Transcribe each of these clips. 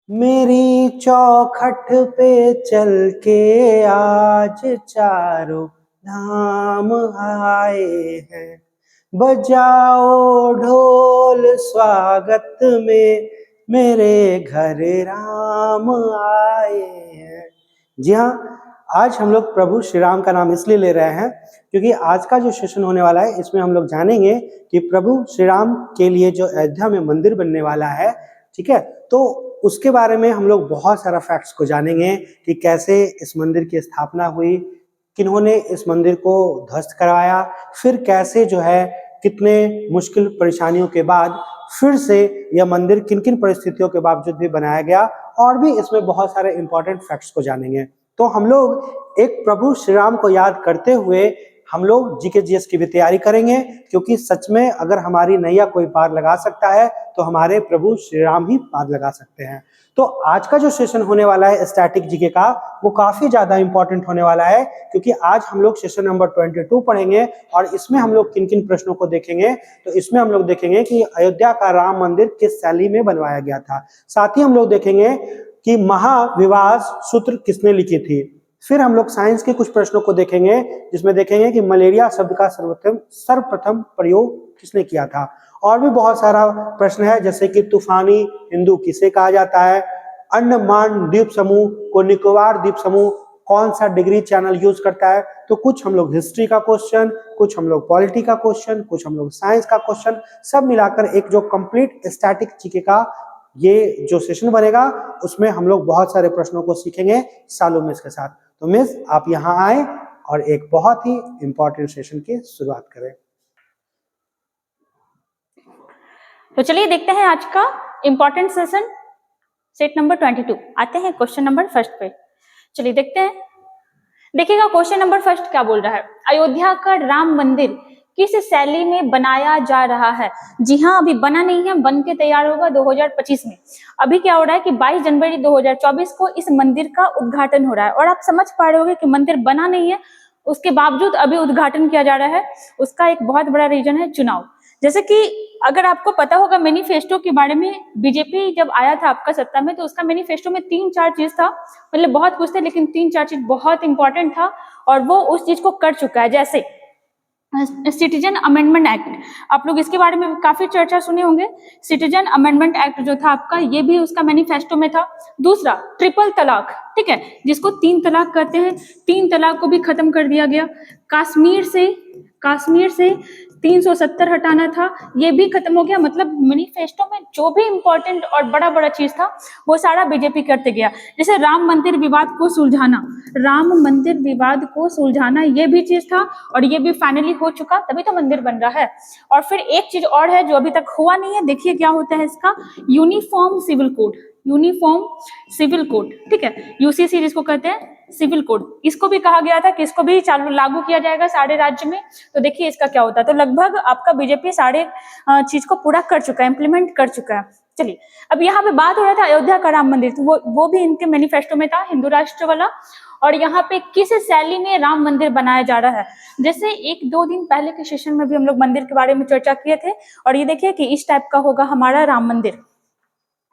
मेरी चौखट पे चल के आज चारों धाम आए हैं। बजाओ ढोल स्वागत में, मेरे घर राम आए हैं। जी हाँ, आज हम लोग प्रभु श्री राम का नाम इसलिए ले रहे हैं क्योंकि आज का जो सेशन होने वाला है इसमें हम लोग जानेंगे कि प्रभु श्री राम के लिए जो अयोध्या में मंदिर बनने वाला है, ठीक है, तो उसके बारे में हम लोग बहुत सारा फैक्ट्स को जानेंगे कि कैसे इस मंदिर की स्थापना हुई, किन्होंने इस मंदिर को ध्वस्त कराया, फिर कैसे जो है कितने मुश्किल परेशानियों के बाद फिर से यह मंदिर किन किन परिस्थितियों के बावजूद भी बनाया गया, और भी इसमें बहुत सारे इंपॉर्टेंट फैक्ट्स को जानेंगे। तो हम लोग एक प्रभु श्री राम को याद करते हुए हम लोग जीके जीएस की भी तैयारी करेंगे, क्योंकि सच में अगर हमारी नैया कोई पार लगा सकता है तो हमारे प्रभु श्री राम ही पार लगा सकते हैं। तो आज का जो सेशन होने वाला है स्टैटिक जीके का, वो काफी ज्यादा इंपॉर्टेंट होने वाला है, क्योंकि आज हम लोग सेशन नंबर 22 पढ़ेंगे और इसमें हम लोग किन किन प्रश्नों को देखेंगे। तो इसमें हम लोग देखेंगे कि अयोध्या का राम मंदिर किस शैली में बनवाया गया था। साथ ही हम लोग देखेंगे कि महाविवाद सूत्र किसने लिखी थी। फिर हम लोग साइंस के कुछ प्रश्नों को देखेंगे, जिसमें देखेंगे कि मलेरिया शब्द का सर्वप्रथम प्रयोग किसने किया था। और भी बहुत सारा प्रश्न है, जैसे कि तूफानी हिंदू किसे कहा जाता है, अंडमान द्वीप समूह को निकोबार द्वीप समूह कौन सा डिग्री चैनल यूज करता है। तो कुछ हम लोग हिस्ट्री का क्वेश्चन, कुछ हम लोग पॉलिटी का क्वेश्चन, कुछ हम लोग साइंस का क्वेश्चन, सब मिलाकर एक जो कंप्लीट स्टैटिक जीके का ये जो सेशन बनेगा उसमें हम लोग बहुत सारे प्रश्नों को सीखेंगे सालों मिस के साथ। तो मिस आप यहाँ आए और एक बहुत ही इंपॉर्टेंट सेशन की शुरुआत करें। तो चलिए देखते हैं आज का इंपॉर्टेंट सेशन, सेट नंबर 22। आते हैं क्वेश्चन नंबर फर्स्ट पे। चलिए देखते हैं। देखिएगा क्वेश्चन नंबर फर्स्ट क्या बोल रहा है, अयोध्या का राम मंदिर किस शैली में बनाया जा रहा है। जी हाँ, अभी बना नहीं है, बन के तैयार होगा 2025 में। अभी क्या हो रहा है कि 22 जनवरी 2024 को इस मंदिर का उद्घाटन हो रहा है, और आप समझ पा रहे होंगे कि मंदिर बना नहीं है, उसके बावजूद अभी उद्घाटन किया जा रहा है। उसका एक बहुत बड़ा रीजन है चुनाव। जैसे कि अगर आपको पता होगा मैनिफेस्टो के बारे में, बीजेपी जब आया था आपका सत्ता में, तो उसका मैनिफेस्टो में 3-4 चीज था, मतलब बहुत कुछ थे, लेकिन 3-4 चीज बहुत इंपॉर्टेंट था, और वो उस चीज को कर चुका है। जैसे सिटीजन अमेंडमेंट एक्ट, आप लोग इसके बारे में काफी चर्चा सुने होंगे। सिटीजन अमेंडमेंट एक्ट जो था आपका, ये भी उसका मैनिफेस्टो में था। दूसरा ट्रिपल तलाक, ठीक है, जिसको 3 तलाक कहते हैं, 3 तलाक को भी खत्म कर दिया गया। कश्मीर से 370 हटाना था, ये भी खत्म हो गया। मतलब मैनिफेस्टो में जो भी इंपॉर्टेंट और बड़ा बड़ा चीज था वो सारा बीजेपी करते गया। जैसे राम मंदिर विवाद को सुलझाना, ये भी चीज था, और ये भी फाइनली हो चुका, तभी तो मंदिर बन रहा है। और फिर एक चीज और है जो अभी तक हुआ नहीं है, देखिए क्या होता है इसका, यूनिफॉर्म सिविल कोड, ठीक है, यूसीसी जिसको कहते हैं, सिविल कोड, इसको भी कहा गया था कि इसको भी लागू किया जाएगा सारे राज्य में। तो देखिए इसका क्या होता है। तो लगभग आपका बीजेपी सारे चीज को पूरा कर चुका है, इंप्लीमेंट कर चुका है। चलिए, अब यहाँ पे बात हो रहा था अयोध्या का राम मंदिर, तो वो भी इनके मैनिफेस्टो में था, हिंदू राष्ट्र वाला। और यहाँ पे किस शैली में राम मंदिर बनाया जा रहा है। जैसे 1-2 दिन पहले के सेशन में भी हम लोग मंदिर के बारे में चर्चा किए थे, और ये देखिए कि इस टाइप का होगा हमारा राम मंदिर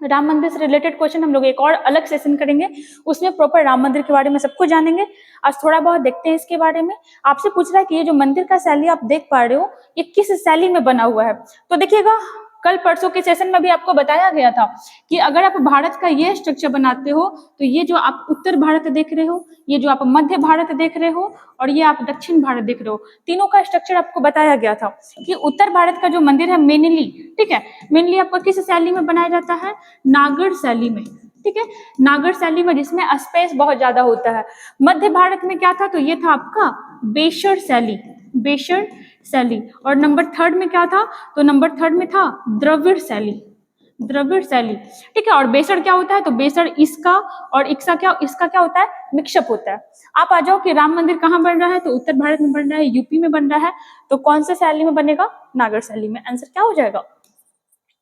से रिलेटेड क्वेश्चन हम लोग एक और अलग सेशन करेंगे, उसमें प्रॉपर राम मंदिर के बारे में सब कुछ जानेंगे। आज थोड़ा बहुत देखते हैं इसके बारे में। आपसे पूछ रहा है कि ये जो मंदिर का शैली आप देख पा रहे हो, ये किस शैली में बना हुआ है। तो देखिएगा, कल परसों के सेशन में भी आपको बताया गया था कि अगर आप भारत का ये स्ट्रक्चर बनाते हो, तो ये जो आप उत्तर भारत देख रहे हो, ये जो आप मध्य भारत देख रहे हो, और ये आप दक्षिण भारत देख रहे हो, तीनों का स्ट्रक्चर आपको बताया गया था कि उत्तर भारत का जो मंदिर है मेनली, ठीक है, मेनली आपका किस शैली में बनाया जाता है, नागर शैली में, ठीक है, नागर शैली में, जिसमें स्पेस बहुत ज्यादा होता है। मध्य भारत में क्या था, तो ये था आपका बेशर शैली। और नंबर 3 में क्या था, तो नंबर 3 में था द्रविड़ शैली, ठीक है। और बेसर क्या होता है, तो बेसर इसका और इसका क्या होता है, मिक्सअप होता है। आप आ जाओ कि राम मंदिर कहाँ बन रहा है, तो उत्तर भारत में बन रहा है, यूपी में बन रहा है, तो कौन से शैली में बनेगा, नागर शैली में। आंसर क्या हो जाएगा,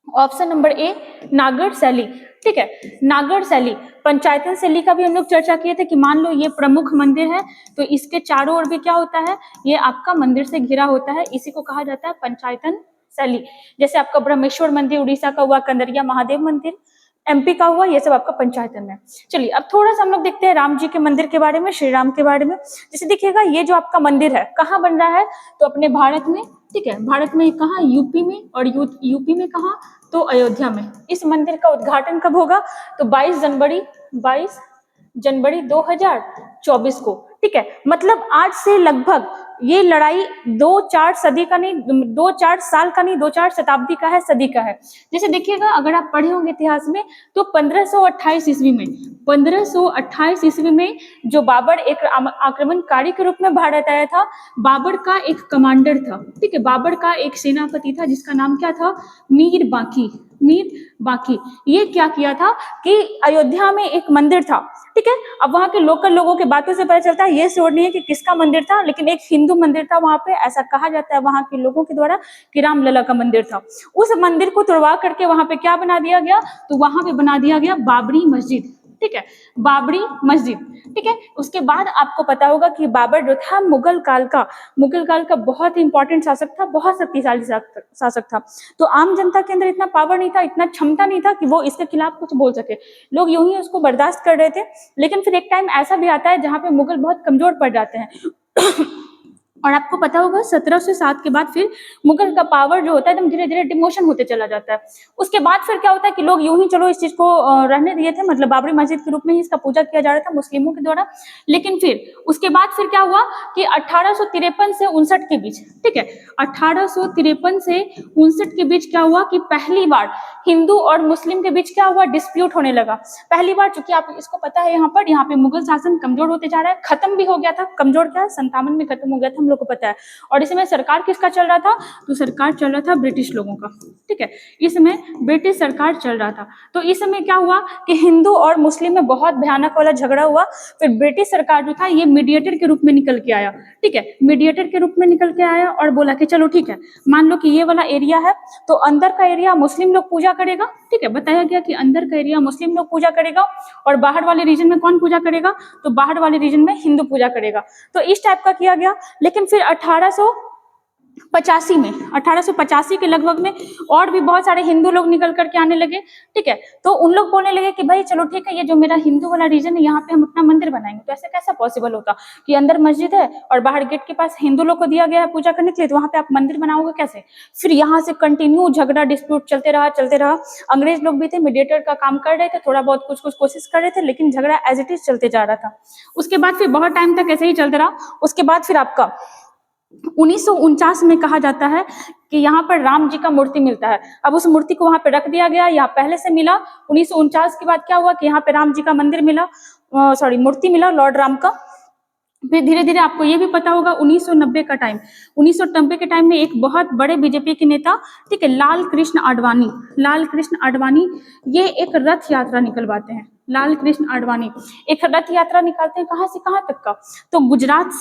ऑप्शन नंबर ए, नागर शैली, ठीक है। नागर शैली, पंचायतन शैली का भी हम लोग चर्चा किए थे कि मान लो ये प्रमुख मंदिर है, तो इसके चारों ओर भी क्या होता है, ये आपका मंदिर से घिरा होता है, इसी को कहा जाता है पंचायतन शैली। जैसे आपका ब्रह्मेश्वर मंदिर उड़ीसा का हुआ, कंदरिया महादेव मंदिर, MP का हुआ, ये सब आपका पंचायतन में। चलिए अब थोड़ा सा हम लोग देखते हैं राम जी के मंदिर के बारे में, श्री राम के बारे में। जैसे देखिएगा ये जो आपका मंदिर है कहाँ बन रहा है, तो अपने भारत में, ठीक है, भारत में कहाँ, यूपी में, और यूपी में कहाँ, तो अयोध्या में। इस मंदिर का उद्घाटन कब होगा, तो 22 जनवरी 2024 को, ठीक है। मतलब आज से लगभग ये लड़ाई 2-4 सदी का नहीं, 2-4 साल का नहीं, 2-4 शताब्दी का है, सदी का है। जैसे देखिएगा अगर आप पढ़े होंगे इतिहास में, तो 1528 ईस्वी में, 1528 ईस्वी में जो बाबर एक आक्रमणकारी के रूप में भारत आया था, बाबर का एक कमांडर था, ठीक है, बाबर का एक सेनापति था जिसका नाम क्या था, मीर बाकी। ये क्या किया था कि अयोध्या में एक मंदिर था, ठीक है। अब वहां के लोकल लोगों के बातों से पता चलता है, ये श्योर नहीं है कि किसका मंदिर था, लेकिन एक हिंदू मंदिर था वहां पे, ऐसा कहा जाता है वहां के लोगों के द्वारा कि रामलला का मंदिर था। उस मंदिर को तुड़वा करके वहां पे क्या बना दिया गया, तो वहां पे बना दिया गया बाबरी मस्जिद, ठीक है, बाबरी मस्जिद, ठीक है। उसके बाद आपको पता होगा कि बाबर जो था मुगल काल का बहुत ही इंपॉर्टेंट शासक था, बहुत शक्तिशाली शासक था। तो आम जनता के अंदर इतना पावर नहीं था, इतना क्षमता नहीं था कि वो इसके खिलाफ कुछ बोल सके। लोग यूं ही उसको बर्दाश्त कर रहे थे। लेकिन फिर एक टाइम ऐसा भी आता है जहां पे मुगल बहुत कमजोर पड़ जाते हैं और आपको पता होगा 1707 के बाद फिर मुगल का पावर जो होता है एकदम धीरे धीरे डिमोशन होते चला जाता है। उसके बाद फिर क्या होता है कि लोग यूं ही चलो इस चीज को रहने दिए थे, मतलब बाबरी मस्जिद के रूप में ही इसका पूजा किया जा रहा था मुस्लिमों के द्वारा। लेकिन फिर उसके बाद फिर क्या हुआ कि 1853 से 59 के बीच, ठीक है, 1853 से 59 के बीच क्या हुआ कि पहली बार हिंदू और मुस्लिम के बीच क्या हुआ, डिस्प्यूट होने लगा। पहली बार, चूंकि आप इसको पता है यहाँ पे मुगल शासन कमजोर होते जा रहा है, खत्म भी हो गया था, कमजोर क्या, 57 में खत्म हो गया था, हम लोग को पता है। और इसमें सरकार किसका चल रहा था, तो सरकार चल रहा था ब्रिटिश लोगों का, ठीक है, इसमें ब्रिटिश सरकार चल रहा था। तो इस समय क्या हुआ कि हिंदू और मुस्लिम में बहुत भयानक वाला झगड़ा हुआ। फिर ब्रिटिश सरकार जो था ये मीडिएटर के रूप में निकल के आया, ठीक है, मीडिएटर के रूप में निकल के आया और बोला कि चलो ठीक है, मान लो कि ये वाला एरिया है तो अंदर का एरिया मुस्लिम लोग पूजा करेगा, ठीक है, बताया गया कि अंदर का एरिया मुस्लिम लोग पूजा करेगा और बाहर वाले रीजन में कौन पूजा करेगा, तो बाहर वाले रीजन में हिंदू पूजा करेगा। तो इस टाइप का किया गया। लेकिन फिर 1885 के लगभग में और भी बहुत सारे हिंदू लोग निकल करके आने लगे, ठीक है। तो उन लोग बोलने लगे कि भाई चलो ठीक है, ये जो मेरा हिंदू वाला रीजन है यहाँ पे हम अपना मंदिर बनाएंगे। तो ऐसे कैसा पॉसिबल होता कि अंदर मस्जिद है और बाहर गेट के पास हिंदू लोग को दिया गया है पूजा करने के लिए, तो वहां पे आप मंदिर बनाओगे कैसे। फिर यहाँ से कंटिन्यू झगड़ा डिस्प्यूट चलते रहा। अंग्रेज लोग भी थे, मीडिएटर का काम कर रहे थे, थोड़ा बहुत कुछ कोशिश कर रहे थे, लेकिन झगड़ा एज इट इज चलते जा रहा था। उसके बाद फिर बहुत टाइम तक ऐसे ही चलते रहा। उसके बाद फिर आपका 1949 में कहा जाता है कि यहाँ पर राम जी का मूर्ति मिलता है। अब उस मूर्ति को वहां पे रख दिया गया, यहाँ पहले से मिला। 1949 के बाद क्या हुआ कि यहाँ पे राम जी का मंदिर मिला, मूर्ति मिला लॉर्ड राम का। फिर धीरे धीरे आपको ये भी पता होगा 1990 के टाइम में एक बहुत बड़े बीजेपी के नेता, ठीक है, लाल कृष्ण आडवाणी ये एक रथ यात्रा निकलवाते हैं। लाल कृष्ण आडवाणी एक रथ यात्रा निकालते हैं, कहाँ से कहाँ तक का, तो गुजरात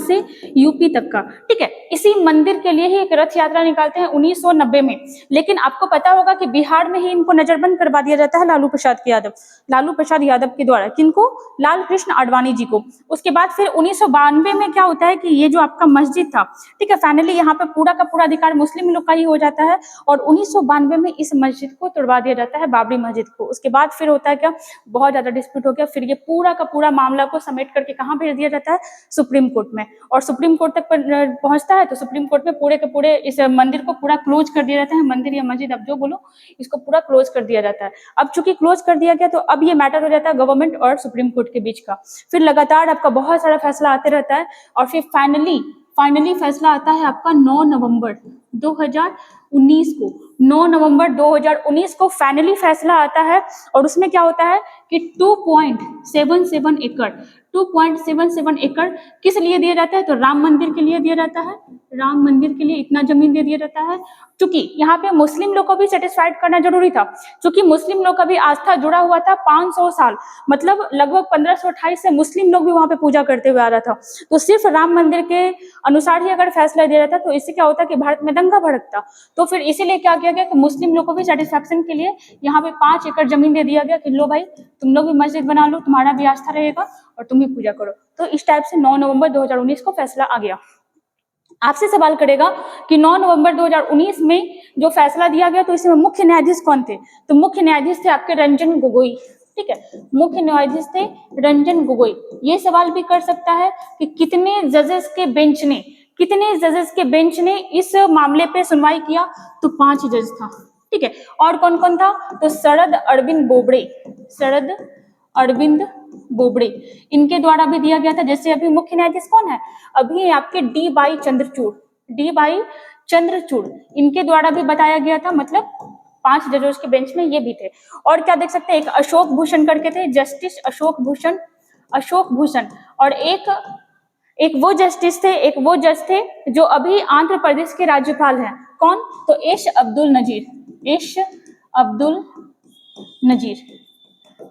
से यूपी तक का, ठीक है। इसी मंदिर के लिए ही एक रथ यात्रा निकालते हैं 1990 में। लेकिन आपको पता होगा कि बिहार में ही इनको नजरबंद करवा दिया जाता है लालू प्रसाद यादव के द्वारा। किनको, लाल कृष्ण आडवाणी जी को। उसके बाद फिर 1992 में क्या होता है कि ये जो आपका मस्जिद था, ठीक है, फाइनली यहाँ पे पूरा का पूरा अधिकार मुस्लिम लोग का ही हो जाता है और 1992 में इस मस्जिद को तोड़वा दिया जाता है, बाबरी मस्जिद को। उसके बाद फिर होता है क्या, बहुत ज्यादा डिस्प्यूट हो गया। फिर ये पूरा का पूरा मामला को समेट करके कहाँ भेज दिया जाता है, सुप्रीम कोर्ट में। और सुप्रीम कोर्ट तक पहुंचता है तो सुप्रीम कोर्ट में पूरे के पूरे इस मंदिर को पूरा क्लोज कर दिया जाता है, मंदिर या मस्जिद अब जो बोलो, इसको पूरा क्लोज कर दिया जाता है। अब चूंकि क्लोज कर दिया गया तो अब ये मैटर हो जाता है गवर्नमेंट और सुप्रीम कोर्ट के बीच का। फिर लगातार आपका बहुत सारा फैसला आते रहता है और फिर फाइनली फैसला आता है आपका 9 नवंबर 2019 को। 9 नवंबर 2019 को फाइनली फैसला आता है और उसमें क्या होता है कि 2.77 एकड़ किस लिए दिया जाता है, तो राम मंदिर के लिए दिया जाता है। राम मंदिर के लिए इतना जमीन दे दिया जाता है। क्योंकि यहाँ पे मुस्लिम लोग को भी सेटिस्फाइड करना जरूरी था, क्योंकि मुस्लिम लोग का भी आस्था जुड़ा हुआ था 500 साल, मतलब लगभग 1528 से मुस्लिम लोग भी वहां पे पूजा करते हुए आ रहा था। तो सिर्फ राम मंदिर के अनुसार ही अगर फैसला दिया जाता तो इससे क्या होता कि भारत में दंगा भड़कता। तो फिर इसीलिए क्या किया गया कि मुस्लिम लोग को भी सेटिस्फैक्शन के लिए यहाँ पे 5 एकड़ जमीन दे दिया गया कि लो भाई तुम लोग भी मस्जिद बना लो, तुम्हारा भी आस्था रहेगा और तुम भी पूजा करो। तो इस टाइप से 9 नवंबर 2019 को फैसला आ गया। आपसे सवाल करेगा कि 9 नवंबर 2019 में जो फैसला दिया गया तो इसमें मुख्य न्यायाधीश कौन थे? तो मुख्य न्यायाधीश थे आपके रंजन गोगोई। ठीक है, मुख्य न्यायाधीश थे रंजन गोगोई। ये सवाल भी कर सकता है कि कितने जजेस के बेंच ने इस मामले पे सुनवाई किया? तो 5 जज था। ठीक है, और कौन कौन था? तो शरद अरविंद बोबड़े, इनके द्वारा भी दिया गया था। जैसे अभी मुख्य न्यायाधीश कौन है? अभी आपके डी वाई चंद्रचूड़, इनके द्वारा भी बताया गया था, मतलब 5 जजों के बेंच में ये भी थे। और क्या देख सकते हैं, एक अशोक भूषण करके थे, जस्टिस अशोक भूषण, और एक वो जज थे जो अभी आंध्र प्रदेश के राज्यपाल हैं। कौन? तो एश अब्दुल नजीर।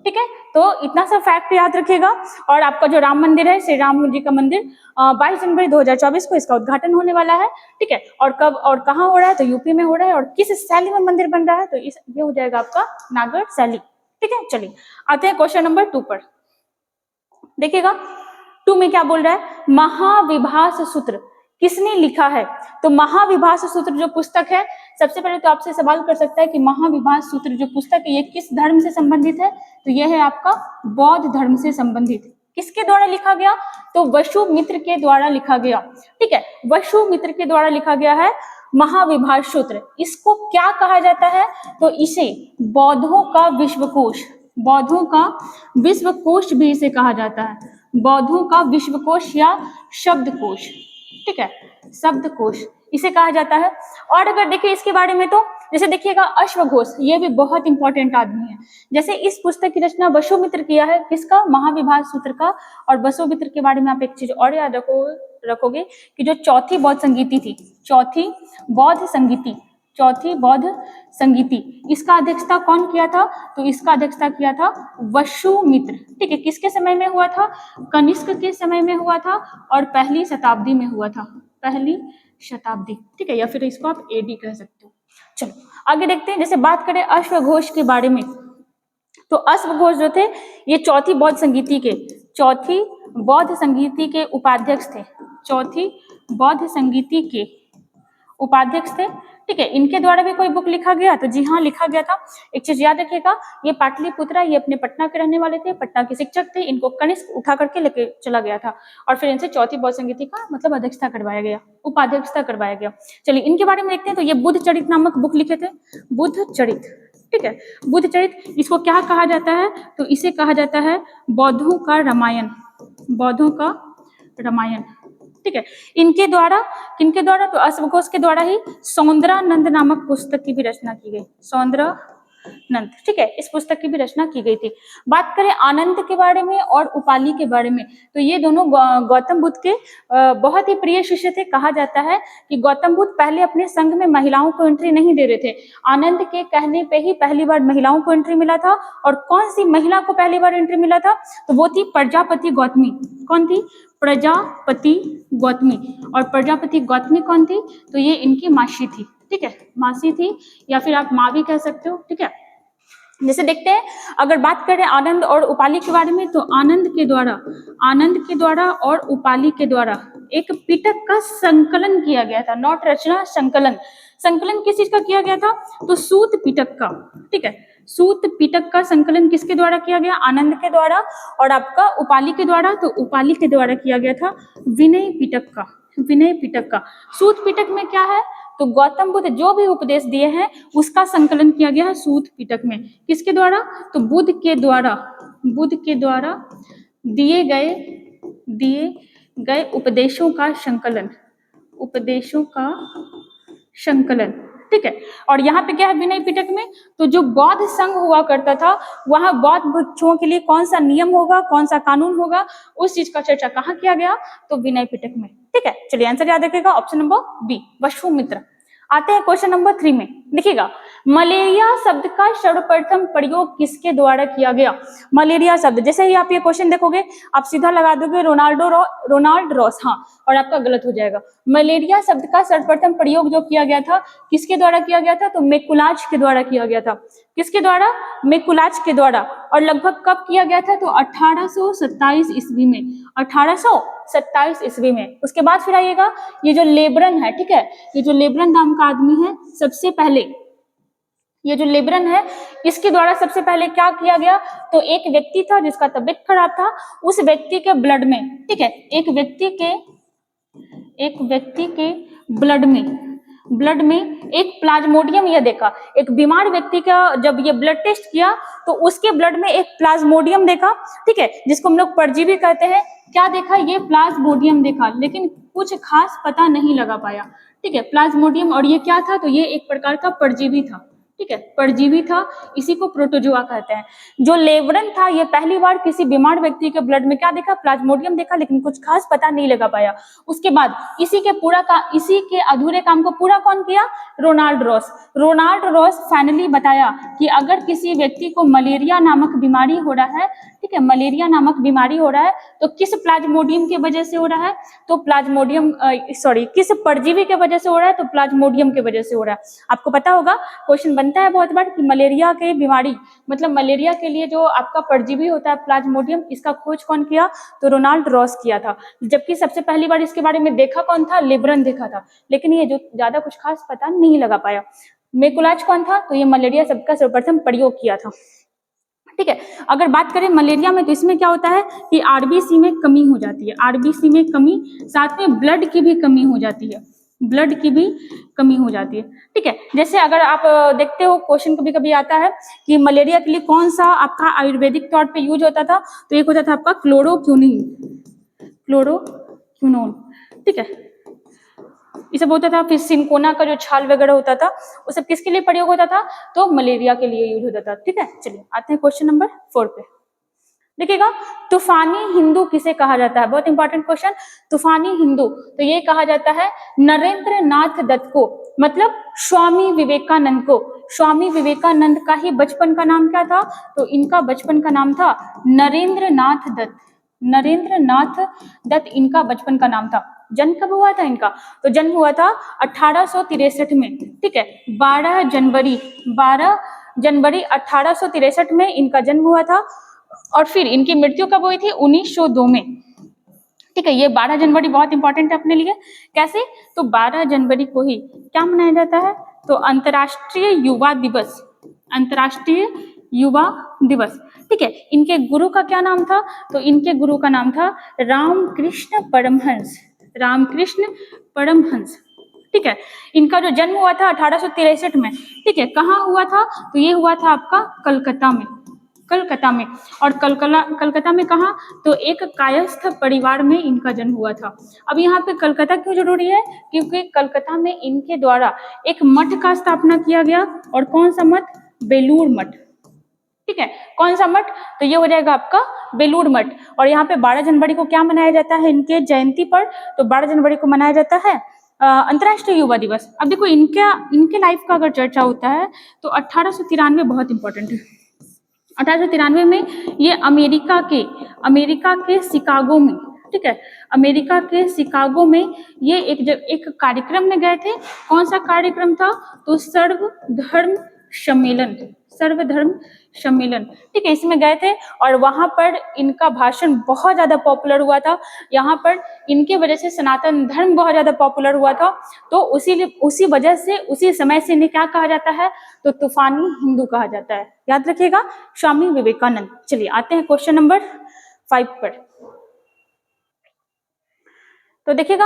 ठीक है, तो इतना सा फैक्ट याद रखिएगा। और आपका जो राम मंदिर है, श्री राम जी का मंदिर, 22 जनवरी 2024 को इसका उद्घाटन होने वाला है। ठीक है, और कब और कहाँ हो रहा है? तो यूपी में हो रहा है। और किस शैली में मंदिर बन रहा है? तो ये हो जाएगा आपका नागर शैली। ठीक है, चलिए आते हैं क्वेश्चन नंबर 2 पर। देखिएगा 2 में क्या बोल रहा है? महाविभास सूत्र किसने लिखा है? तो महाविभास सूत्र जो पुस्तक है, सबसे पहले तो आपसे सवाल कर सकता है कि महाविभास सूत्र जो पुस्तक है ये किस धर्म से संबंधित है? तो यह है आपका बौद्ध धर्म से संबंधित। किसके द्वारा लिखा गया? तो वसुमित्र के द्वारा लिखा गया। ठीक है, वसुमित्र के द्वारा लिखा गया है महाविभास सूत्र। इसको क्या कहा जाता है? तो इसे बौद्धों का विश्वकोश भी इसे कहा जाता है। बौद्धों का विश्वकोश या शब्दकोश। ठीक है, शब्दकोश इसे कहा जाता है। और अगर देखिए इसके बारे में, तो जैसे देखिएगा अश्वघोष, ये भी बहुत इंपॉर्टेंट आदमी है। जैसे इस पुस्तक की रचना वसुमित्र किया है, किसका? महाविभास सूत्र का। और वसुमित्र के बारे में आप एक चीज और याद रखोगे कि जो चौथी बौद्ध संगीति, इसका अध्यक्षता कौन किया था? तो इसका अध्यक्षता किया था वसुमित्र। ठीक है, किसके समय में हुआ था? कनिष्क के समय में हुआ था, और पहली शताब्दी में हुआ था। ठीक है, या फिर इसको आप एडी कह सकते हो। चलो आगे देखते हैं। जैसे बात करें अश्वघोष के बारे में, तो अश्वघोष जो थे ये चौथी बौद्ध संगीति के उपाध्यक्ष थे। ठीक है, इनके द्वारा भी कोई बुक लिखा गया? तो जी हाँ, लिखा गया था। एक चीज याद रखिएगा, ये पाटलिपुत्रा, ये अपने पटना के रहने वाले थे, पटना के शिक्षक थे। इनको कनिष्क उठा करके लेके चला गया था, और फिर इनसे चौथी बौद्ध संगीति का मतलब उपाध्यक्षता करवाया गया। चलिए इनके बारे में देखते हैं। तो ये बुद्ध चरित नामक बुक लिखे थे, बुद्ध चरित। ठीक है, बुद्ध चरित, इसको क्या कहा जाता है? तो इसे कहा जाता है बौद्धों का रामायण। ठीक है, किनके द्वारा? तो अश्वघोष के द्वारा ही सौंदरानंद नामक पुस्तक की भी रचना की गई। सौंदरानंद, ठीक है, इस पुस्तक की भी रचना की गई थी। बात करें आनंद के बारे में और उपाली के बारे में, तो ये दोनों गौतम बुद्ध के बहुत ही प्रिय शिष्य थे। कहा जाता है कि गौतम बुद्ध पहले अपने संघ में महिलाओं को एंट्री नहीं दे रहे थे। आनंद के कहने पे ही पहली बार महिलाओं को एंट्री मिला था। और कौन सी महिला को पहली बार एंट्री मिला था? तो वो थी प्रजापति गौतमी। कौन थी? प्रजापति गौतमी। और प्रजापति गौतमी कौन थी? तो ये इनकी मासी थी। ठीक है, मासी थी, या फिर आप माँ भी कह सकते हो। ठीक है, जैसे देखते हैं, अगर बात करें आनंद और उपाली के बारे में, तो आनंद के द्वारा और उपाली के द्वारा एक पिटक का संकलन किया गया था। नॉट रचना, संकलन किस चीज का किया गया था? तो सूत पिटक का। ठीक है, सूत पिटक का संकलन किसके द्वारा किया गया? आनंद के द्वारा। और आपका उपाली के द्वारा, तो उपाली के द्वारा किया गया था विनय पिटक का। सूत पिटक में क्या है? तो गौतम बुद्ध जो भी उपदेश दिए हैं उसका संकलन किया गया है सूत पिटक में। किसके द्वारा? तो बुद्ध के द्वारा दिए गए उपदेशों का संकलन। ठीक है, और यहाँ पे क्या है विनय पिटक में? तो जो बौद्ध संघ हुआ करता था, वहां बौद्ध भिक्षुओं के लिए कौन सा नियम होगा, कौन सा कानून होगा, उस चीज का चर्चा कहाँ किया गया? तो विनय पिटक में। ठीक है, चलिए आंसर याद रखिएगा, ऑप्शन नंबर बी, वसुमित्र। आते हैं क्वेश्चन नंबर 3 में। देखिएगा, मलेरिया शब्द का सर्वप्रथम प्रयोग किसके द्वारा किया गया? मलेरिया शब्द, जैसे ही आप ये क्वेश्चन देखोगे आप सीधा लगा दोगे रोनाल्ड रॉस। हाँ, और आपका गलत हो जाएगा। मलेरिया शब्द का सर्वप्रथम प्रयोग जो किया गया था, किसके द्वारा किया गया था? तो मेकुलाज के द्वारा किया गया था। किसके द्वारा? मेकुलाच के द्वारा। और लगभग कब किया गया था? तो 1827 ईस्वी में, 1827 ईस्वी में। उसके बाद फिर आइएगा, ये जो लेब्रन है, ठीक है, ये जो लेब्रन नाम का आदमी है, सबसे पहले ये जो लेब्रन है, इसके द्वारा सबसे पहले क्या किया गया? तो एक व्यक्ति था जिसका तबीयत खराब था, उस व्यक्ति के ब्लड में, ठीक है, एक व्यक्ति के ब्लड में एक प्लाज्मोडियम यह देखा। एक बीमार व्यक्ति का जब ये ब्लड टेस्ट किया तो उसके ब्लड में एक प्लाज्मोडियम देखा, ठीक है, जिसको हम लोग परजीवी कहते हैं। क्या देखा? ये प्लाज्मोडियम देखा, लेकिन कुछ खास पता नहीं लगा पाया, ठीक है, प्लाज्मोडियम। और ये क्या था? तो ये एक प्रकार का परजीवी था, ठीक है, परजीवी था, इसी को प्रोटोजुआ कहते हैं। जो लेब्रन था, ये पहली बार किसी बीमार व्यक्ति के ब्लड में क्या देखा? प्लाज्मोडियम देखा, लेकिन कुछ खास पता नहीं लगा पाया। उसके बाद इसी के अधूरे काम को पूरा कौन किया? रोनाल्ड रॉस फाइनली बताया कि अगर किसी व्यक्ति को मलेरिया नामक बीमारी हो रहा है, ठीक है, मलेरिया नामक बीमारी हो रहा है, तो किस प्लाज्मोडियम की वजह से हो रहा है? तो किस परजीवी के वजह से हो रहा है? तो प्लाज्मोडियम की वजह से हो रहा है। आपको पता होगा, क्वेश्चन बनता है बहुत बार कि मलेरिया के बीमारी, मतलब मलेरिया के लिए जो आपका परजीवी होता है प्लाज्मोडियम, इसका खोज कौन किया? तो रोनाल्ड रॉस किया था। जबकि सबसे पहली बार इसके बारे में देखा कौन था? लेब्रन देखा था, लेकिन ये जो ज्यादा कुछ खास पता नहीं लगा पाया। मेकुलाच कौन था? तो ये मलेरिया सबका सर्वप्रथम प्रयोग किया था, ठीक है। अगर बात करें मलेरिया में, तो इसमें क्या होता है कि आरबीसी में कमी हो जाती है, आरबीसी में कमी, साथ में ब्लड की भी कमी हो जाती है, ब्लड की भी कमी हो जाती है, ठीक है। जैसे अगर आप देखते हो, क्वेश्चन कभी कभी आता है कि मलेरिया के लिए कौन सा आपका आयुर्वेदिक तौर पे यूज होता था, तो एक होता था आपका क्लोरोक्विनोन, ठीक है, ये सब होता था। फिर सिंकोना का जो छाल वगैरह होता था, वो सब किसके लिए प्रयोग होता था? तो मलेरिया के लिए यूज होता था, ठीक है। चलिए आते हैं क्वेश्चन नंबर 4 पे। देखिएगा, तूफानी हिंदू किसे कहा जाता है? बहुत इंपॉर्टेंट क्वेश्चन। तूफानी हिंदू, तो ये कहा जाता है नरेंद्र नाथ दत्त को, मतलब स्वामी विवेकानंद को। स्वामी विवेकानंद का ही बचपन का नाम क्या था? तो इनका बचपन का नाम था नरेंद्र नाथ दत्त। नरेंद्र नाथ दत्त इनका बचपन का नाम था। जन्म कब हुआ था इनका? तो जन्म हुआ था 1863 में, ठीक है, 12 जनवरी 1863 में इनका जन्म हुआ था। और फिर इनकी मृत्यु कब हुई थी? 1902 में, ठीक है। ये 12 जनवरी बहुत इंपॉर्टेंट है अपने लिए। कैसे? तो 12 जनवरी को ही क्या मनाया जाता है? तो अंतर्राष्ट्रीय युवा दिवस, अंतर्राष्ट्रीय युवा दिवस, ठीक है। इनके गुरु का क्या नाम था? तो इनके गुरु का नाम था रामकृष्ण परमहंस, रामकृष्ण परमहंस, ठीक है। इनका जो जन्म हुआ था 1863 में, ठीक है, कहाँ हुआ था? तो ये हुआ था आपका कलकत्ता में, कलकत्ता में। और कलकत्ता में कहाँ? तो एक कायस्थ परिवार में इनका जन्म हुआ था। अब यहाँ पे कलकत्ता क्यों जरूरी है? क्योंकि कलकत्ता में इनके द्वारा एक मठ का स्थापना किया गया। और कौन सा मठ? बेलूर मठ, ठीक है। कौन सा मठ? तो ये हो जाएगा आपका बेलूर मठ। और यहाँ पे 12 जनवरी को क्या मनाया जाता है इनके जयंती पर? तो 12 जनवरी को मनाया जाता है अंतर्राष्ट्रीय युवा दिवस। अब देखो, इनके लाइफ का अगर चर्चा होता है तो 1893 बहुत इंपॉर्टेंट है। 1893 में ये अमेरिका के शिकागो में, ठीक है, अमेरिका के शिकागो में ये एक कार्यक्रम में गए थे। कौन सा कार्यक्रम था? तो सर्वधर्म सम्मेलन, ठीक है, इसमें गए थे। और वहां पर इनका भाषण बहुत ज्यादा पॉपुलर हुआ था। यहाँ पर इनके वजह से सनातन धर्म बहुत ज्यादा पॉपुलर हुआ था। तो उसी वजह से, उसी समय से इन्हें क्या कहा जाता है? तो तूफानी हिंदू कहा जाता है। याद रखिएगा, स्वामी विवेकानंद। चलिए आते हैं क्वेश्चन नंबर 5 पर। तो देखिएगा,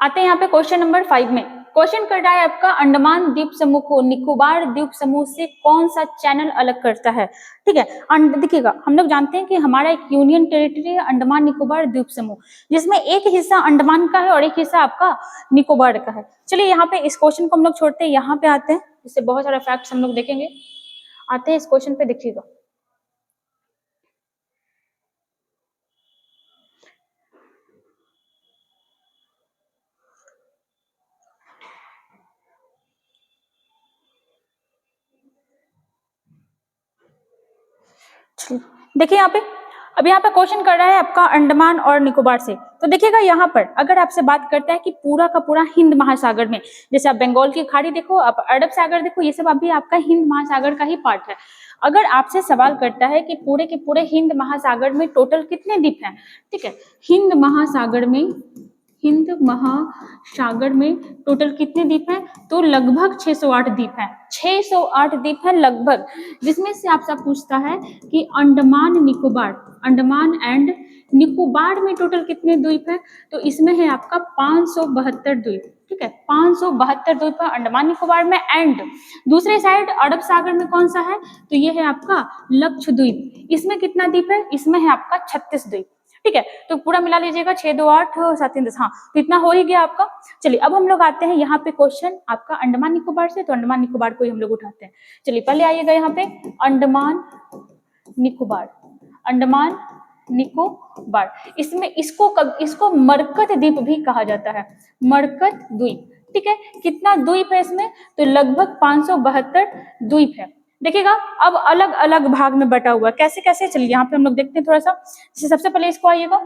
आते हैं यहाँ पे क्वेश्चन नंबर 5 में। क्वेश्चन कर रहा है आपका, अंडमान द्वीप समूह को निकोबार द्वीप समूह से कौन सा चैनल अलग करता है, ठीक है। देखिएगा, हम लोग जानते हैं कि हमारा एक यूनियन टेरिटरी है अंडमान निकोबार द्वीप समूह, जिसमें एक हिस्सा अंडमान का है और एक हिस्सा आपका निकोबार का है। चलिए यहाँ पे इस क्वेश्चन को हम लोग छोड़ते हैं, यहाँ पे आते हैं, जिससे बहुत सारे फैक्ट्स हम लोग देखेंगे। आते हैं इस क्वेश्चन पे, देखिएगा। देखिए यहाँ पे, अब यहाँ पे क्वेश्चन कर रहा है आपका अंडमान और निकोबार से। तो देखिएगा यहाँ पर अगर आपसे बात करता है कि पूरा का पूरा हिंद महासागर में, जैसे आप बंगाल की खाड़ी देखो, आप अरब सागर देखो, ये सब अभी आपका हिंद महासागर का ही पार्ट है। अगर आपसे सवाल करता है कि पूरे के पूरे हिंद महासागर में टोटल कितने द्वीप हैं, ठीक है, हिंद महासागर में टोटल कितने द्वीप हैं, तो लगभग 608 द्वीप हैं। 608 द्वीप हैं लगभग, जिसमें से आपसे पूछता है कि अंडमान एंड निकोबार में टोटल कितने द्वीप हैं, तो इसमें है आपका 572 द्वीप, ठीक है, 572 द्वीप है अंडमान निकोबार में। एंड दूसरे साइड अरब सागर में कौन सा है, तो ये है आपका लक्षद्वीप, इसमें कितना द्वीप है, इसमें है आपका 36 द्वीप, ठीक है। तो पूरा मिला लीजिएगा 6 2 8 7 3 10, हाँ, तो इतना हो ही गया आपका। चलिए अब हम लोग आते हैं यहाँ पे क्वेश्चन आपका अंडमान निकोबार से, तो अंडमान निकोबार को ही हम लोग उठाते हैं। चलिए पहले आइएगा यहाँ पे अंडमान निकोबार, इसमें इसको मरकत द्वीप भी कहा जाता है, मरकत द्वीप, ठीक है। कितना द्वीप है इसमें, तो लगभग 572 द्वीप है। देखिएगा अब अलग अलग भाग में बटा हुआ है, कैसे कैसे, चलिए यहाँ पे हम लोग देखते हैं थोड़ा सा। जैसे सबसे पहले इसको आइएगा,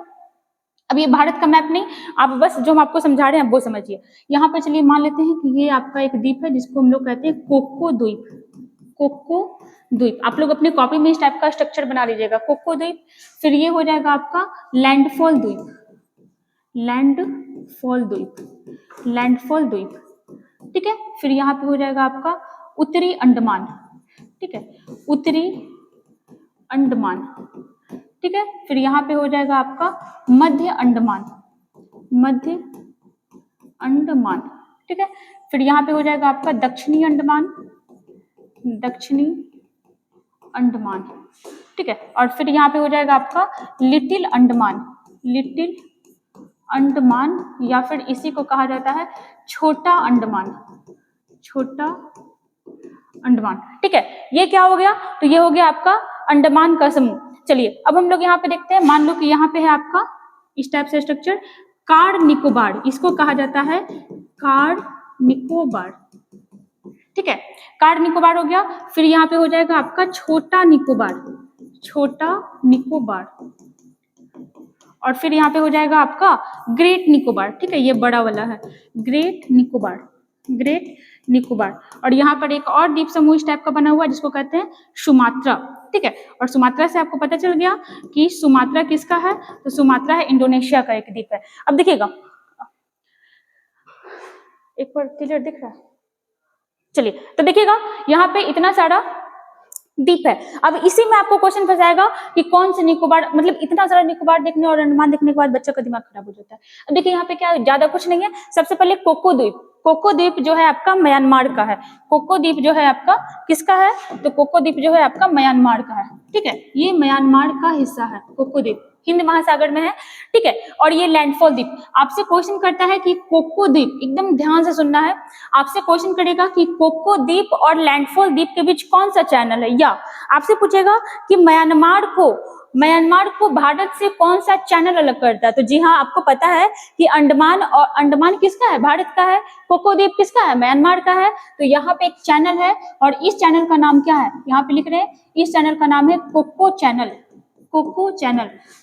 अब ये भारत का मैप नहीं, आप बस जो हम आपको समझा रहे हैं वो समझिए। यहाँ पे चलिए मान लेते हैं कि ये आपका एक द्वीप है जिसको हम लोग कहते हैं कोको द्वीप। आप लोग अपने कॉपी में इस टाइप का स्ट्रक्चर बना लीजिएगा, कोको द्वीप। फिर ये हो जाएगा आपका लैंडफॉल द्वीप, ठीक है। फिर यहाँ पे हो जाएगा आपका उत्तरी अंडमान, ठीक है, उत्तरी अंडमान, ठीक है। फिर यहाँ पे हो जाएगा आपका मध्य अंडमान, ठीक है। फिर यहाँ पे हो जाएगा आपका दक्षिणी अंडमान, ठीक है। और फिर यहाँ पे हो जाएगा आपका लिटिल अंडमान, या फिर इसी को कहा जाता है छोटा अंडमान, ठीक है। ये क्या हो गया, तो ये हो गया आपका अंडमान का समूह। चलिए अब हम लोग यहाँ पे देखते हैं, मान लो कि यहाँ पे है आपका इस टाइप से स्ट्रक्चर कार निकोबार, इसको कहा जाता है कार निकोबार, ठीक है, कार निकोबार हो गया। फिर यहाँ पे हो जाएगा आपका छोटा निकोबार, और फिर यहाँ पे हो जाएगा आपका ग्रेट निकोबार, ठीक है, ये बड़ा वाला है ग्रेट निकोबार। और यहाँ पर एक और द्वीप समूह इस टाइप का बना हुआ है जिसको कहते हैं सुमात्रा, ठीक है। और सुमात्रा से आपको पता चल गया कि सुमात्रा किसका है, तो सुमात्रा है इंडोनेशिया का एक द्वीप है। अब देखिएगा एक बार क्लियर दिख रहा है, चलिए तो देखिएगा यहाँ पे इतना सारा द्वीप है। अब इसी में आपको क्वेश्चन फंसाएगा कि कौन से निकोबार, मतलब इतना सारा निकोबार देखने और अंडमान देखने के बाद बच्चा का दिमाग खराब हो जाता है। अब देखिए यहाँ पे क्या ज्यादा कुछ नहीं है, सबसे पहले कोको द्वीप जो है आपका म्यांमार का है, कोको द्वीप जो है आपका किसका है, तो कोको द्वीप जो है आपका म्यांमार का है, ठीक है, ये म्यांमार का हिस्सा है, कोको द्वीप हिंद महासागर में है, ठीक है। और ये लैंडफॉल द्वीप, आपसे क्वेश्चन करता है कि कोको द्वीप, एकदम ध्यान से सुनना है, आपसे क्वेश्चन करेगा कि कोको द्वीप और लैंडफॉल द्वीप के बीच कौन सा चैनल है, या आपसे पूछेगा कि म्यांमार को भारत से कौन सा चैनल अलग करता है। तो जी हाँ, आपको पता है कि अंडमान किसका है, भारत का है, कोको द्वीप किसका है, म्यांमार का है। तो यहाँ पे एक चैनल है और इस चैनल का नाम क्या है, यहाँ पे लिख रहे हैं, इस चैनल का नाम है कोको चैनल,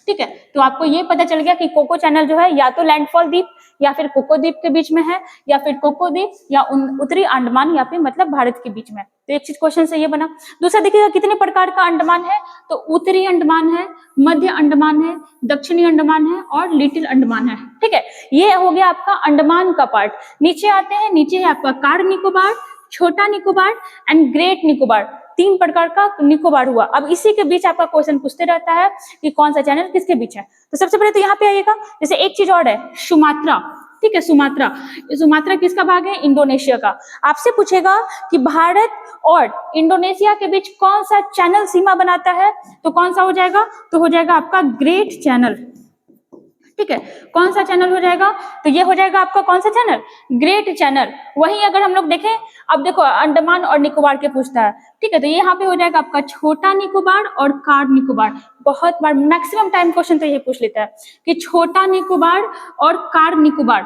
ठीक है। तो आपको ये पता चल गया कि कोको चैनल जो है या तो लैंडफॉल द्वीप या फिर कोको द्वीप के बीच में है, या फिर कोको द्वीप या उत्तरी अंडमान या फिर मतलब भारत के बीच में। तो एक चीज क्वेश्चन से ये बना। दूसरा देखिएगा कितने प्रकार का अंडमान है, तो उत्तरी अंडमान है, मध्य अंडमान है, दक्षिणी अंडमान है और लिटिल अंडमान है, ठीक है। ये हो गया आपका अंडमान का पार्ट। नीचे आते हैं, नीचे है आपका कार निकोबार, छोटा निकोबार एंड ग्रेट निकोबार, 3 प्रकार का निकोबार हुआ। अब इसी के बीच आपका क्वेश्चन पूछते रहता है कि कौन सा चैनल किसके बीच है। तो सबसे पहले तो यहाँ पे आइएगा, जैसे एक चीज और है सुमात्रा, ठीक है, सुमात्रा किसका भाग है, इंडोनेशिया का। आपसे पूछेगा कि भारत और इंडोनेशिया के बीच कौन सा चैनल सीमा बनाता है, तो कौन सा हो जाएगा, तो हो जाएगा आपका ग्रेट चैनल, ठीक है। कौन सा चैनल हो जाएगा, तो ये हो जाएगा आपका कौन सा चैनल, ग्रेट चैनल। वहीं अगर हम लोग देखें, अब देखो अंडमान और निकोबार के पूछता है, ठीक है, तो यहाँ पे हो जाएगा आपका छोटा निकोबार और कार निकोबार। बहुत बार मैक्सिमम टाइम क्वेश्चन तो ये पूछ लेता है कि छोटा निकोबार और कार निकोबार,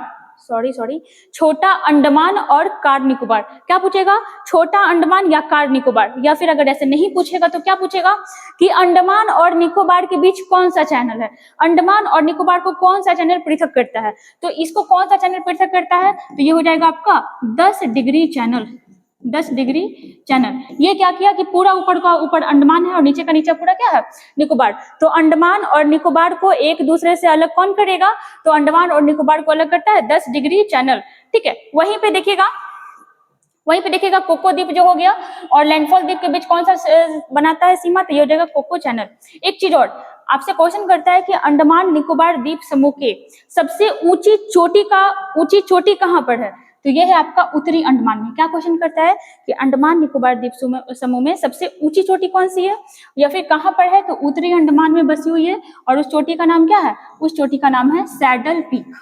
सॉरी छोटा अंडमान और कार निकोबार। क्या पूछेगा? छोटा अंडमान या कार निकोबार। या फिर अगर ऐसे नहीं पूछेगा तो क्या पूछेगा कि अंडमान और निकोबार के बीच कौन सा चैनल है, अंडमान और निकोबार को कौन सा चैनल पृथक करता है। तो इसको कौन सा चैनल पृथक करता है? तो ये हो जाएगा आपका 10 डिग्री चैनल। 10 degree channel. ये क्या किया कि पूरा ऊपर का ऊपर अंडमान है और नीचे का नीचे पूरा क्या है? निकोबार। तो अंडमान और निकोबार को एक दूसरे से अलग कौन करेगा? तो अंडमान और निकोबार को अलग करता है 10 डिग्री चैनल। ठीक है, वहीं पे देखिएगा कोको द्वीप जो हो गया और लैंडफॉल द्वीप के बीच कौन सा बनाता है सीमा? तो ये हो जाएगा कोको चैनल। एक चीज और आपसे क्वेश्चन करता है कि अंडमान निकोबार द्वीप समूह के सबसे ऊंची चोटी कहां पर है? तो ये है आपका उत्तरी अंडमान में। क्या क्वेश्चन करता है कि अंडमान निकोबार द्वीप समूह में सबसे ऊंची चोटी कौन सी है या फिर कहां पर है? तो उत्तरी अंडमान में बसी हुई है और उस चोटी का नाम क्या है? उस चोटी का नाम है सैडल पीक।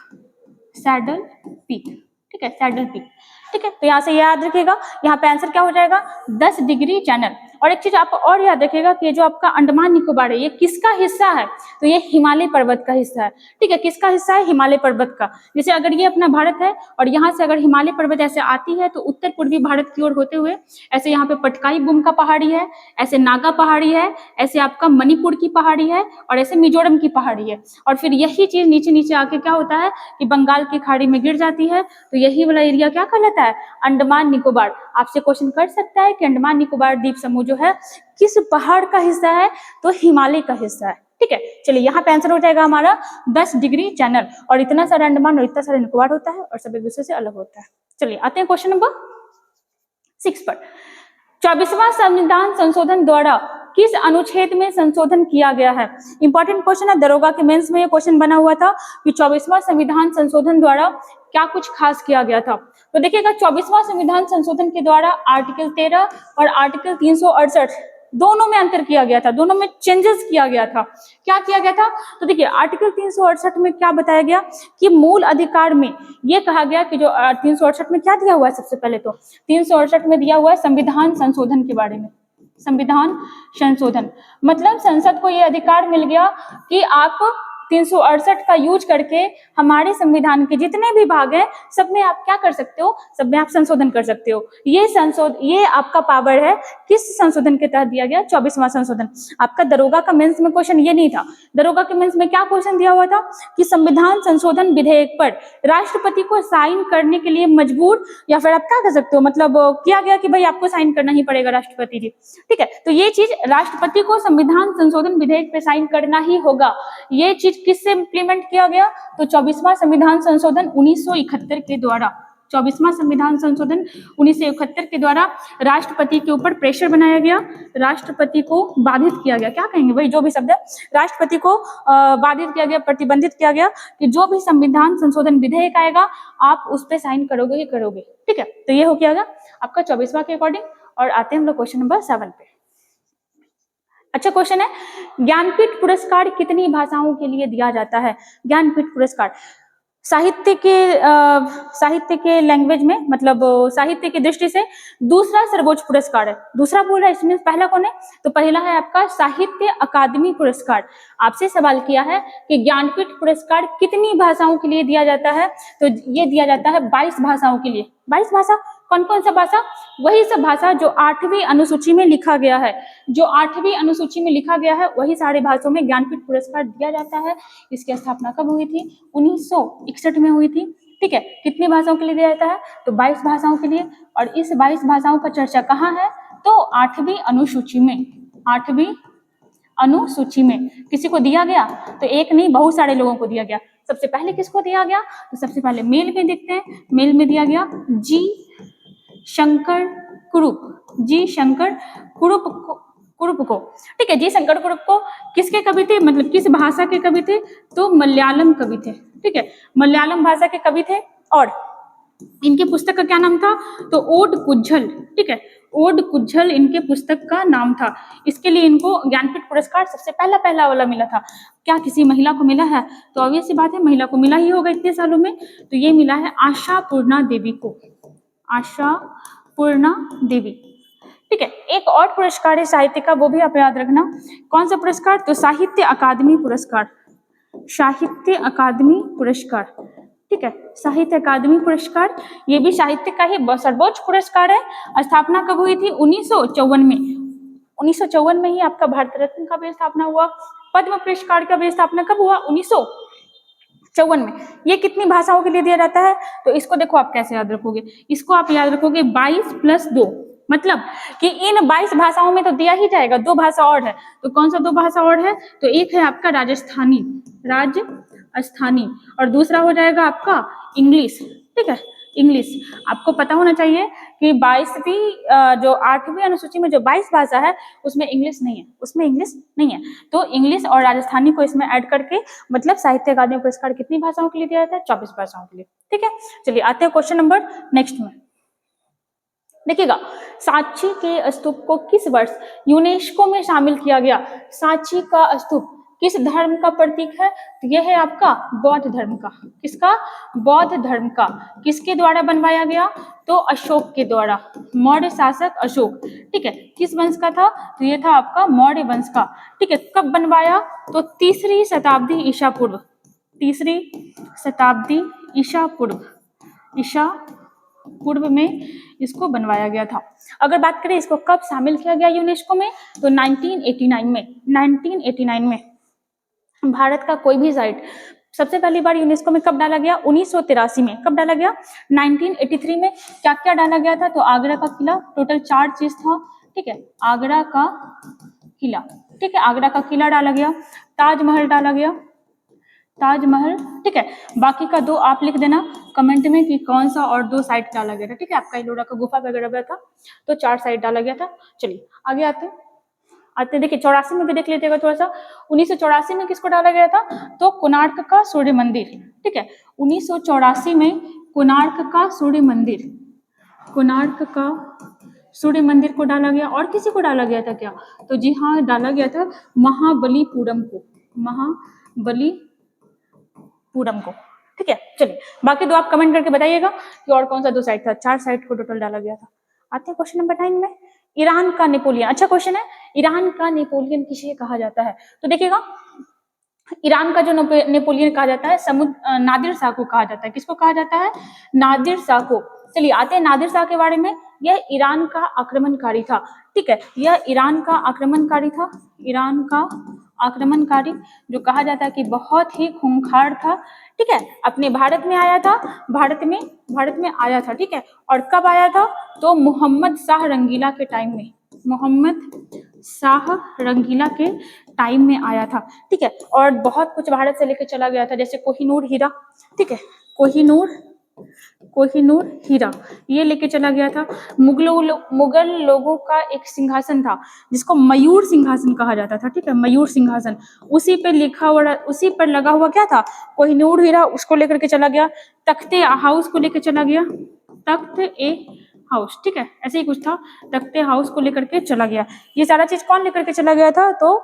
सैडल पीक, ठीक है, सैडल पीक। ठीक है, तो यहाँ से याद रखिएगा, यहाँ पे आंसर क्या हो जाएगा? 10 डिग्री चैनल। और एक चीज आप और याद रखिएगा कि जो आपका अंडमान निकोबार है ये किसका हिस्सा है? तो ये हिमालय पर्वत का हिस्सा है। ठीक है, किसका हिस्सा है? हिमालय पर्वत का। जैसे अगर ये अपना भारत है और यहाँ से अगर हिमालय पर्वत ऐसे आती है तो उत्तर पूर्वी भारत की ओर होते हुए ऐसे यहाँ पे पटकाई बुम का पहाड़ी है, ऐसे नागा पहाड़ी है, ऐसे आपका मणिपुर की पहाड़ी है और ऐसे मिजोरम की पहाड़ी है। और फिर यही चीज नीचे नीचे आके क्या होता है कि बंगाल की खाड़ी में गिर जाती है। तो यही वाला एरिया क्या कहलाता है? अंडमान निकोबार। आपसे क्वेश्चन कर सकता है कि अंडमान निकोबार द्वीप समूह जो है किस पहाड़ का हिस्सा है? तो हिमालय का हिस्सा है। ठीक है, चलिए यहाँ पे आंसर हो जाएगा हमारा 10 डिग्री चैनल। और इतना सारा अंडमान और इतना सारा निकोबार होता है और सब एक दूसरे से अलग होता है। चलिए आते हैं क्वेश्चन नंबर 6 पर। 24वां संविधान संशोधन द्वारा किस अनुच्छेद में संशोधन किया गया है? इंपॉर्टेंट क्वेश्चन है, दरोगा के मेंस में ये क्वेश्चन बना हुआ था कि 24वां संविधान संशोधन द्वारा क्या कुछ खास किया गया था। तो देखिएगा 24वां संविधान संशोधन के द्वारा आर्टिकल 13 और आर्टिकल 368 दोनों में अंतर किया गया था, दोनों में चेंजेस किया गया था। क्या किया गया था? तो देखिए आर्टिकल 368 में क्या बताया गया कि मूल अधिकार में ये कहा गया कि जो 368 में क्या दिया हुआ है? सबसे पहले तो 368 में दिया हुआ है संविधान संशोधन के बारे में। संविधान संशोधन मतलब संसद को यह अधिकार मिल गया कि आप 368 का यूज करके हमारे संविधान के जितने भी भाग हैं सब में आप क्या कर सकते हो? सब में आप संशोधन कर सकते हो। ये आपका पावर है। किस संशोधन के तहत दिया गया? 24वां संशोधन। आपका दरोगा का मेंस में क्वेश्चन ये नहीं था। दरोगा के मेंस में क्या क्वेश्चन दिया हुआ था कि संविधान संशोधन विधेयक पर राष्ट्रपति को साइन करने के लिए मजबूर या फिर आप क्या कर सकते हो, मतलब किया गया कि भाई आपको साइन करना ही पड़ेगा राष्ट्रपति जी। ठीक है, तो ये चीज राष्ट्रपति को संविधान संशोधन विधेयक पे साइन करना ही होगा। ये चीज किससे इंप्लीमेंट किया गया? तो 24वां संविधान संशोधन 1971 के द्वारा। 24वां संविधान संशोधन 1971 के द्वारा राष्ट्रपति के ऊपर प्रेशर बनाया गया, राष्ट्रपति को बाधित किया गया। क्या कहेंगे भाई, जो भी शब्द है, राष्ट्रपति को बाधित किया गया, प्रतिबंधित किया गया कि जो भी संविधान संशोधन विधेयक आएगा आप उस पर साइन करोगे ही करोगे। ठीक है, तो ये हो गया आपका 24वां के अकॉर्डिंग। और आते हैं हम लोग क्वेश्चन नंबर 7 पे। अच्छा क्वेश्चन है, ज्ञानपीठ पुरस्कार कितनी भाषाओं के लिए दिया जाता है? ज्ञानपीठ पुरस्कार साहित्य के लैंग्वेज में, मतलब साहित्य की दृष्टि से दूसरा सर्वोच्च पुरस्कार है। दूसरा बोल रहा है, इसमें पहला कौन है? तो पहला है आपका साहित्य अकादमी पुरस्कार। आपसे सवाल किया है कि ज्ञानपीठ पुरस्कार कितनी भाषाओं के लिए दिया जाता है? तो ये दिया जाता है 22 भाषाओं के लिए। 22 भाषा, कौन कौन सा भाषा? वही सब भाषा जो 8वीं अनुसूची में लिखा गया है। जो 8वीं अनुसूची में लिखा गया है वही सारे भाषाओं में ज्ञानपीठ पुरस्कार दिया जाता है। इसकी स्थापना कब हुई थी? 1961 में हुई थी। ठीक है, कितनी भाषाओं के लिए दिया जाता है? तो 22 भाषाओं के लिए। और इस 22 भाषाओं का चर्चा कहाँ है? तो 8वीं अनुसूची में। 8वीं अनुसूची में किसी को दिया गया? तो एक नहीं, बहुत सारे लोगों को दिया गया। सबसे पहले किसको दिया गया? तो सबसे पहले मेल में देखते हैं। मेल में दिया गया जी शंकर कुरुप। जी शंकर कुरुप को। ठीक है, जी शंकर कुरुप को किसके कवि थे, मतलब किस भाषा के कवि थे? तो मलयालम कवि थे। ठीक है, मलयालम भाषा के कवि थे। और इनके पुस्तक का क्या नाम था? तो ओड कुज्झल। ठीक है, ओड कुज्झल इनके पुस्तक का नाम था। इसके लिए इनको ज्ञानपीठ पुरस्कार सबसे पहला वाला मिला था। क्या किसी महिला को मिला है? तो ऑब्वियस सी बात है, महिला को मिला ही होगा इतने सालों में। तो ये मिला है आशापूर्णा देवी को। आशापूर्णा देवी। ठीक है, एक और पुरस्कार है साहित्य का, वो भी आप याद रखना। कौन सा पुरस्कार? तो साहित्य अकादमी पुरस्कार। साहित्य अकादमी पुरस्कार। ठीक है। साहित्य अकादमी पुरस्कार, ये भी साहित्य का ही सर्वोच्च पुरस्कार है। स्थापना कब हुई थी? 1954 में। 1954 में ही आपका भारत रत्न का भी स्थापना हुआ। पद्म पुरस्कार का भी स्थापना कब हुआ? 1954 में। ये कितनी भाषाओं के लिए दिया जाता है? तो इसको देखो आप कैसे याद रखोगे, इसको आप याद रखोगे 22 + 2, मतलब कि इन 22 भाषाओं में तो दिया ही जाएगा, 2 भाषा और है। तो कौन सा 2 भाषा और है? तो एक है आपका राजस्थानी, राजस्थानी, और दूसरा हो जाएगा आपका इंग्लिश। ठीक है, इंग्लिश। आपको पता होना चाहिए कि 22वीं जो 8वीं अनुसूची में जो 22 भाषा है उसमें इंग्लिश नहीं है, उसमें इंग्लिश नहीं है। तो इंग्लिश और राजस्थानी को इसमें ऐड करके मतलब साहित्य अकादमी पुरस्कार कितनी भाषाओं के लिए दिया जाता है? 24 भाषाओं के लिए। ठीक है, चलिए आते हैं क्वेश्चन नंबर नेक्स्ट में। देखिएगा, सांची के स्तूप को किस वर्ष यूनेस्को में शामिल किया गया? सांची का स्तूप किस धर्म का प्रतीक है? तो यह है आपका बौद्ध धर्म का। किसका? बौद्ध धर्म का। किसके द्वारा बनवाया गया? तो अशोक के द्वारा, मौर्य शासक अशोक। ठीक है, किस वंश का था? तो ये था आपका मौर्य वंश का। ठीक है, कब बनवाया? तो 3री शताब्दी ईसा पूर्व, 3री शताब्दी ईसा पूर्व में इसको बनवाया गया था। अगर बात करें इसको कब शामिल किया गया यूनेस्को में, तो 1989 में। 1989 में भारत का कोई भी साइट सबसे पहली बार यूनेस्को में कब डाला गया? 1983 में। कब डाला गया? 1983 में। क्या क्या डाला गया था? तो आगरा का किला, टोटल 4 चीज था। ठीक है, आगरा का किला, ठीक है, आगरा का किला डाला गया, ताजमहल डाला गया, ताजमहल। ठीक है, बाकी का 2 आप लिख देना कमेंट में कि कौन सा और 2 साइट डाला गया था। ठीक है, आपका एलोरा का गुफा वगैरह था, तो 4 साइट डाला गया था। चलिए आगे आते हैं। देखिए 84 में भी देख लीजिएगा थोड़ा सा। 1984 में किसको डाला गया था? तो कोणार्क का सूर्य मंदिर। ठीक है, 1984 में कोणार्क का सूर्य मंदिर, कोणार्क का सूर्य मंदिर को डाला गया। और किसी को डाला गया था क्या? तो जी हाँ, डाला गया था महाबलीपुरम को, महाबलीपुरम को। ठीक है, चलिए बाकी 2 आप कमेंट करके बताइएगा कि और कौन सा 2 साइट था। 4 साइट को टोटल डाला गया था। आते हैं क्वेश्चन नंबर 9 में। ईरान का नेपोलियन, अच्छा क्वेश्चन है, ईरान का नेपोलियन किसे कहा जाता है? तो देखिएगा, ईरान का जो नेपोलियन कहा जाता है नादिर शाह को कहा जाता है। किसको कहा जाता है? नादिर शाह को। चलिए आते हैं नादिर शाह के बारे में। यह ईरान का आक्रमणकारी था। ठीक है, यह ईरान का आक्रमणकारी था, ईरान का आक्रमणकारी, जो कहा जाता है कि बहुत ही खूंखार था। ठीक है, अपने भारत में आया था, भारत में आया था। ठीक है, और कब आया था? तो मोहम्मद शाह रंगीला के टाइम में, मोहम्मद शाह रंगीला के टाइम में आया था। ठीक है, और बहुत कुछ भारत से लेकर चला गया था, जैसे कोहिनूर हीरा। ठीक है, कोहिनूर हीरा ये लेके चला गया था। मुगल लोगों का एक सिंहासन था जिसको मयूर सिंहासन कहा जाता था। ठीक है, मयूर सिंहासन, उसी पे उसी पर लगा हुआ क्या था? कोहिनूर हीरा, उसको लेकर के चला गया। तख्ते हाउस को लेकर चला गया, हाउस। ठीक है, ऐसे ही कुछ था, तख्ते हाउस को लेकर के चला गया। ये सारा चीज कौन लेकर के चला गया था? तो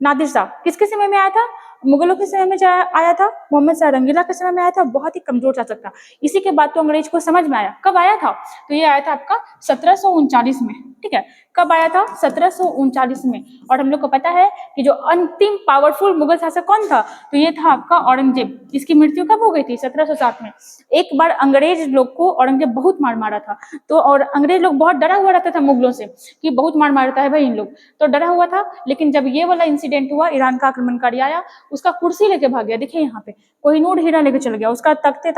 नादिर शाह। किसके समय में आया था? मुगलों के समय में आया था, मोहम्मद शाह रंगीला के समय में आया था। बहुत ही कमजोर शासक था। इसी के बाद तो अंग्रेज को समझ में आया। कब आया था? तो ये आया था आपका 1739 में। ठीक है, कब आया था? 1739 में। और हम लोग को पता है कि जो अंतिम पावरफुल मुगल शासक कौन था? तो ये था आपका औरंगजेब, जिसकी मृत्यु कब हो गई थी? 1707 में। एक बार अंग्रेज लोग को औरंगजेब बहुत मार मारा था, तो और अंग्रेज लोग बहुत डरा हुआ रहता था मुगलों से कि बहुत मार मारता है भाई इन लोग, तो डरा हुआ था। लेकिन जब ये वाला इंसिडेंट हुआ, ईरान का आक्रमणकारी आया, उसका कुर्सी लेके भाग गया। देखिए यहाँ पे कोहिनूर हीरा लेके चला गया, उसका तख्ते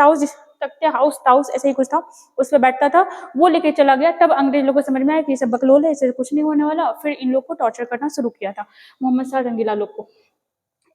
हाउस ऐसे ही कुछ था, उस पर बैठता था, वो लेके चला गया। तब अंग्रेज लोगों को समझ में आया कि ये सब बकलोल है, इससे कुछ नहीं होने वाला। फिर इन लोग को टॉर्चर करना शुरू किया था, मोहम्मद शाह रंगीला लोग को।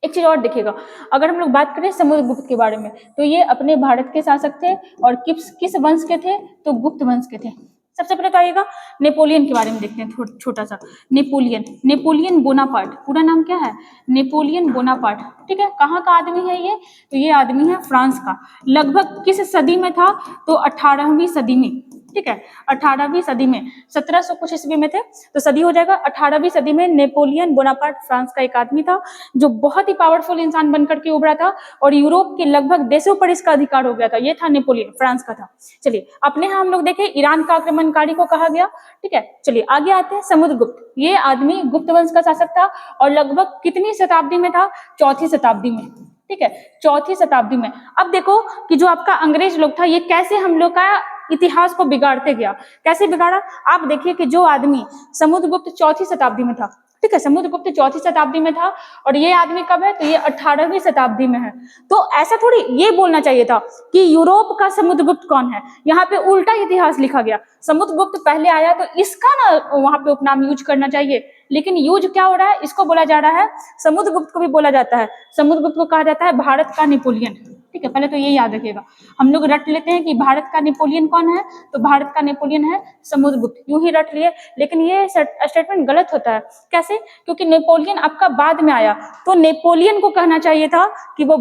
एक चीज और देखिएगा, अगर हम लोग बात करें समुद्रगुप्त के बारे में, तो ये अपने भारत के शासक थे और किस वंश के थे? तो गुप्त वंश के थे। सबसे पहले तो आइएगा नेपोलियन के बारे में देखते हैं छोटा सा। नेपोलियन बोनापार्ट, पूरा नाम क्या है? Napoleon Bonaparte. ठीक है, कहाँ का आदमी है ये? तो ये आदमी है फ्रांस का। लगभग किस सदी में था? तो 18वीं सदी में। ठीक है, 18वीं सदी में, 1700 कुछ ईस्वी में थे, तो सदी हो जाएगा 18वीं सदी में। नेपोलियन बोनापार्ट फ्रांस का एक आदमी था जो बहुत ही पावरफुल इंसान बनकर के उभरा था और यूरोप के लगभग देशों पर इसका अधिकार हो गया था। ये था नेपोलियन, फ्रांस का था। चलिए अपने यहाँ हम लोग देखें, ईरान का आक्रमणकारी को कहा गया। ठीक है, चलिए आगे आते हैं। समुद्रगुप्त, ये आदमी गुप्त वंश का शासक था और लगभग कितनी शताब्दी में था? 4थी शताब्दी में। ठीक है, 4वीं शताब्दी में। अब देखो कि जो आपका अंग्रेज लोग था ये कैसे हम लोग का इतिहास को बिगाड़ते गया, कैसे बिगाड़ा। आप देखिए कि जो आदमी समुद्रगुप्त 4वीं शताब्दी में था, ठीक है, समुद्रगुप्त 4वीं शताब्दी में था, और ये आदमी कब है, तो ये 18वीं शताब्दी में है। तो ऐसा थोड़ी ये बोलना चाहिए था कि यूरोप का समुद्रगुप्त कौन है, यहाँ पे उल्टा इतिहास लिखा गया। समुद्रगुप्त पहले आया तो इसका ना वहां पे उपनाम यूज करना चाहिए, लेकिन यूज क्या हो रहा है, इसको बोला जा रहा है, समुद्रगुप्त को भी बोला जाता है, समुद्रगुप्त को कहा जाता है भारत का नेपोलियन। ठीक है, पहले तो ये याद रखिएगा। हम लोग रट लेते हैं कि भारत का नेपोलियन कौन है, तो भारत का नेपोलियन है समुद्रगुप्त, यूं ही रट लिए, लेकिन ये स्टेटमेंट गलत होता है। कैसे? क्योंकि नेपोलियन आपका बाद में आया, तो नेपोलियन को कहना चाहिए था कि वो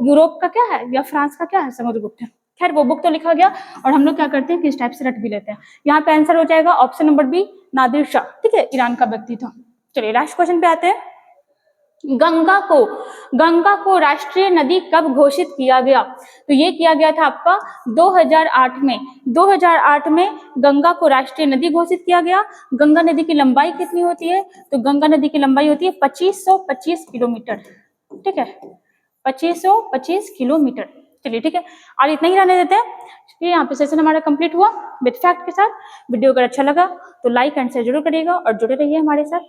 यूरोप का क्या है या फ्रांस का क्या है, समुद्रगुप्त है। खैर वो बुक तो लिखा गया, और हम लोग क्या करते हैं कि इस टाइप से रट भी लेते हैं। यहाँ पे आंसर हो जाएगा option number B, Nadir Shah. ठीक है, ईरान का व्यक्ति था। चलिए लास्ट क्वेश्चन पे आते हैं। गंगा को राष्ट्रीय नदी कब घोषित किया गया? तो ये किया गया था आपका 2008 में। 2008 में गंगा को राष्ट्रीय नदी घोषित किया गया। गंगा नदी की लंबाई कितनी होती है? तो गंगा नदी की लंबाई होती है 2525 किलोमीटर। ठीक है, 2525 किलोमीटर। चलिए ठीक है, और इतना ही रहने देते हैं। चलिए यहाँ पे सेशन हमारा कंप्लीट हुआ विद फैक्ट के साथ। वीडियो अगर अच्छा लगा तो लाइक एंड शेयर जरूर करिएगा और जुड़े रहिए हमारे साथ।